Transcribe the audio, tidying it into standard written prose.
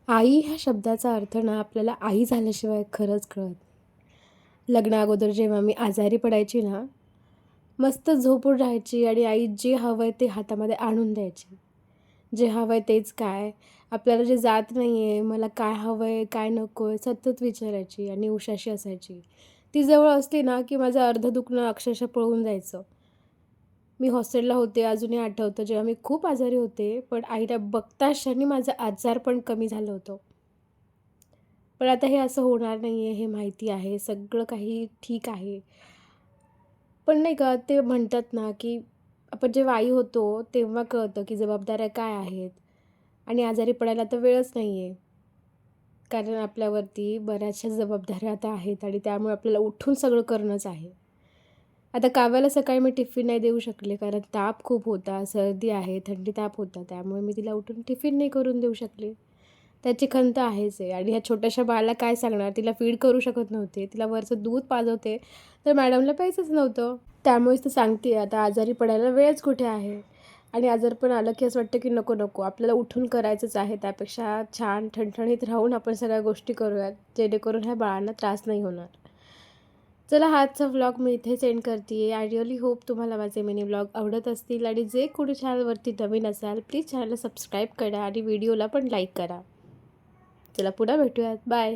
आई ह्या शब्दाचा अर्थ ना आपल्याला आई झाल्याशिवाय खरंच कळत नाही. लग्नाअगोदर जेव्हा मी आजारी पडायची ना, मस्त झोपून राहायची आणि आई जे हवंय ते हातामध्ये आणून द्यायची. जे हवंय तेच काय? आपल्याला जे जात नाहीये, मला काय हवंय, काय नकोय सतत विचारायची आणि उशाशी असायची. ती जवळ असली ना, की माझं अर्धं दुखणं अक्षरशः पळून जायचं. मी हॉस्टेलला होते अजूनही आठवतं जेव्हा मी खूप आजारी होते, पण आईला बघताच क्षणी माझं आजारपण कमी झालं होतं. पण आता हे असं होणार नाहीये हे माहिती आहे. सगळं काही ठीक आहे. पण नाही का ते म्हणतात ना, की आपण जेव्हा आई होतो तेव्हा कळतं, की जबाबदाऱ्या काय आहेत आणि आजारी पडायला तर वेळच नाहीये. कारण आपल्यावरती बऱ्याचशा जबाबदाऱ्या आता आहेत आणि त्यामुळे आपल्याला उठून सगळं करणंच आहे. आता काव्याला सकाळी मी टिफिन नाही देऊ शकले कारण ताप खूप होता, सर्दी आहे, थंडी ताप होता. त्यामुळे मी तिला उठून टिफिन नाही करून देऊ शकले. त्याची खंत आहेच आहे आणि ह्या छोट्याशा बाळाला काय सांगणार? तिला फीड करू शकत नव्हते. तिला वरचं दूध पाजवते, तर मॅडमला प्यायचंच नव्हतं. त्यामुळेच तर सांगते आता आजारी पडायला वेळच कुठे आहे आणि आजारपण आलं की असं वाटतं की नको, नको आपल्याला उठून करायचंच आहे. त्यापेक्षा छान ठणठणीत राहून आपण सगळ्या गोष्टी करूयात, जेणेकरून ह्या बाळांना त्रास नाही होणार. चला हा आजचा व्लॉग मी इथेच एंड करते आय रिअली होप तुम्हाला माझे मिनी व्लॉग आवडत असतील आणि जे कोणी चॅनलवरती नवीन असाल प्लीज चॅनलला सबस्क्राईब करा आणि व्हिडिओला पण लाईक करा. चला पुन्हा भेटूयात. बाय.